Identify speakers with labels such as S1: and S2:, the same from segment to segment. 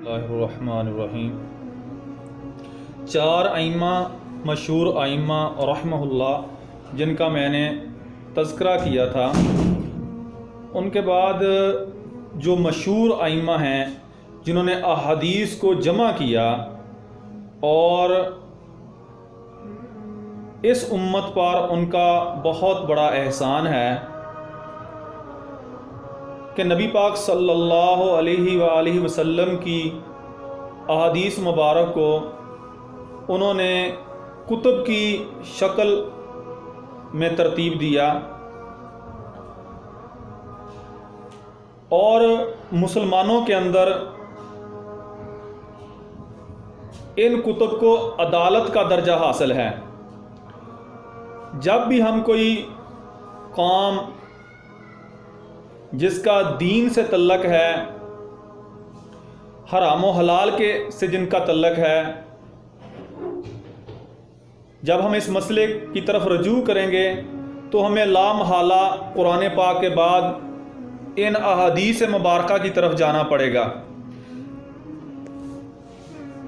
S1: اللہ الرحمن الرحیم۔ چار ائمہ مشہور ائمہ رحمہ اللہ جن کا میں نے تذکرہ کیا تھا، ان کے بعد جو مشہور ائمہ ہیں جنہوں نے احادیث کو جمع کیا اور اس امت پر ان کا بہت بڑا احسان ہے کہ نبی پاک صلی اللہ علیہ وآلہ وسلم کی احادیث مبارک کو انہوں نے کتب کی شکل میں ترتیب دیا اور مسلمانوں کے اندر ان کتب کو عدالت کا درجہ حاصل ہے۔ جب بھی ہم کوئی کام جس کا دین سے تعلق ہے، حرام و حلال کے سے جن کا تعلق ہے، جب ہم اس مسئلے کی طرف رجوع کریں گے تو ہمیں لا محالہ قرآن پاک کے بعد ان احادیث مبارکہ کی طرف جانا پڑے گا۔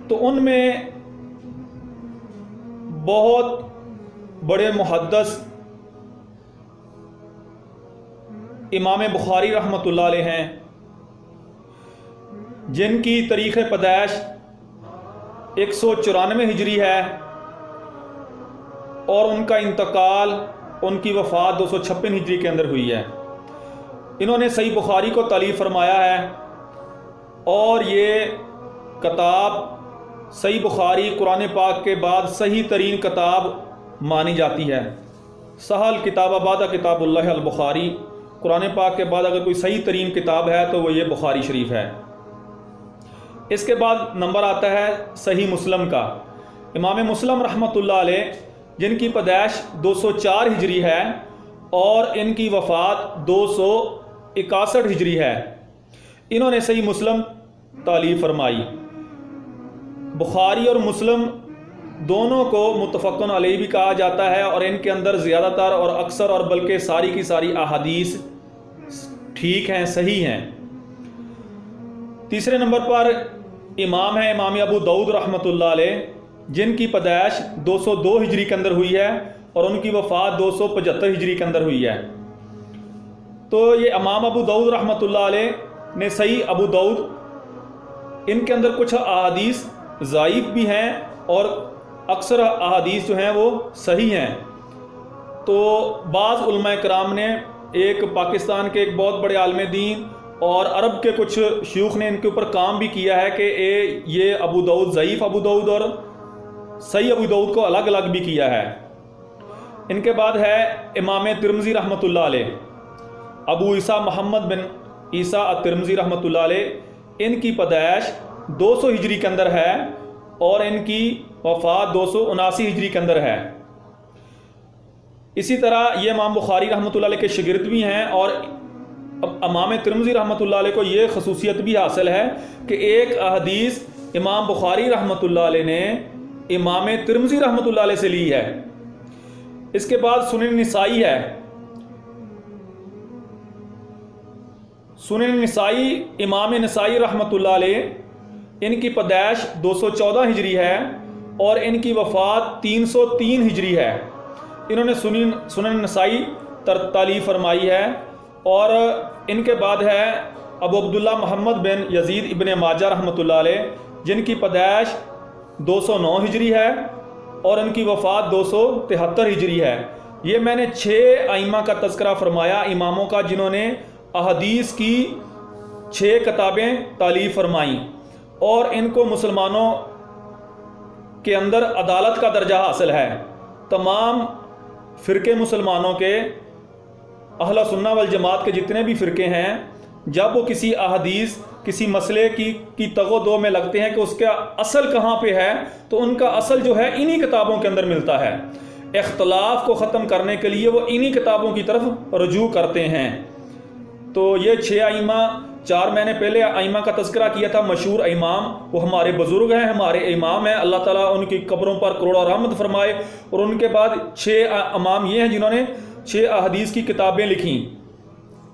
S1: تو ان میں بہت بڑے محدث امام بخاری رحمۃ اللہ علیہ ہیں، جن کی تاریخ پیدائش 194 ہجری ہے اور ان کا انتقال، ان کی وفات 256 ہجری کے اندر ہوئی ہے۔ انہوں نے صحیح بخاری کو تالیف فرمایا ہے اور یہ کتاب صحیح بخاری قرآن پاک کے بعد صحیح ترین کتاب مانی جاتی ہے۔ سہل کتاب بعد کتاب اللہ البخاری، قرآن پاک کے بعد اگر کوئی صحیح ترین کتاب ہے تو وہ یہ بخاری شریف ہے۔ اس کے بعد نمبر آتا ہے صحیح مسلم کا۔ امام مسلم رحمۃ اللہ علیہ جن کی پیدائش 204 ہجری ہے اور ان کی وفات 261 ہجری ہے، انہوں نے صحیح مسلم تالیف فرمائی۔ بخاری اور مسلم دونوں کو متفقن علیہ بھی کہا جاتا ہے اور ان کے اندر زیادہ تر اور اکثر اور بلکہ ساری کی ساری احادیث ٹھیک ہیں، صحیح ہیں۔ تیسرے نمبر پر امام ہیں امام ابو داؤد رحمۃ اللہ علیہ، جن کی پیدائش 202 ہجری کے اندر ہوئی ہے اور ان کی وفات 275 ہجری کے اندر ہوئی ہے۔ تو یہ امام ابو داؤد رحمۃ اللہ علیہ نے صحیح ابو داؤد، ان کے اندر کچھ احادیث ضعیف بھی ہیں اور اکثر احادیث جو ہیں وہ صحیح ہیں۔ تو بعض علماء کرام نے، ایک پاکستان کے ایک بہت بڑے عالم دین اور عرب کے کچھ شیوخ نے ان کے اوپر کام بھی کیا ہے کہ یہ ابو داؤد ضعیف ابو داؤد اور صحیح ابو داؤد کو الگ الگ بھی کیا ہے۔ ان کے بعد ہے امام ترمذی رحمۃ اللہ علیہ، ابو عیسیٰ محمد بن عیسیٰ الترمذی رحمۃ اللہ علیہ، ان کی پیدائش 200 ہجری کے اندر ہے اور ان کی وفات 279 ہجری کے اندر ہے۔ اسی طرح یہ امام بخاری رحمۃ اللہ علیہ کے شاگرد بھی ہیں اور امام ترمذی رحمۃ اللہ علیہ کو یہ خصوصیت بھی حاصل ہے کہ ایک احادیث امام بخاری رحمۃ اللہ علیہ نے امام ترمذی رحمۃ اللہ علیہ سے لی ہے۔ اس کے بعد سنن نسائی ہے۔ سنن نسائی امام نسائی رحمۃ اللہ علیہ، ان کی پیدائش 214 ہجری ہے اور ان کی وفات 303 ہجری ہے۔ انہوں نے سنن نسائی تالیف فرمائی ہے اور ان کے بعد ہے ابو عبداللہ محمد بن یزید ابن ماجہ رحمۃ اللہ علیہ، جن کی پیدائش 209 ہجری ہے اور ان کی وفات 273 ہجری ہے۔ یہ میں نے 6 ائمہ کا تذکرہ فرمایا، اماموں کا، جنہوں نے احادیث کی 6 کتابیں تالیف فرمائیں اور ان کو مسلمانوں کے اندر عدالت کا درجہ حاصل ہے۔ تمام فرقے مسلمانوں کے، اہل سنہ والجماعت کے جتنے بھی فرقے ہیں، جب وہ کسی احادیث، کسی مسئلے کی تگ و دو میں لگتے ہیں کہ اس کا اصل کہاں پہ ہے، تو ان کا اصل جو ہے انہی کتابوں کے اندر ملتا ہے۔ اختلاف کو ختم کرنے کے لیے وہ انہی کتابوں کی طرف رجوع کرتے ہیں۔ تو یہ 6 ائمہ، 4 میں نے پہلے ائمہ کا تذکرہ کیا تھا، مشہور امام، وہ ہمارے بزرگ ہیں، ہمارے امام ہیں، اللہ تعالیٰ ان کی قبروں پر کروڑوں رحمت فرمائے۔ اور ان کے بعد 6 امام یہ ہیں جنہوں نے 6 احادیث کی کتابیں لکھیں۔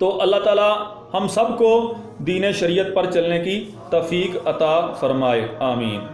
S1: تو اللہ تعالیٰ ہم سب کو دین شریعت پر چلنے کی توفیق عطا فرمائے، آمین۔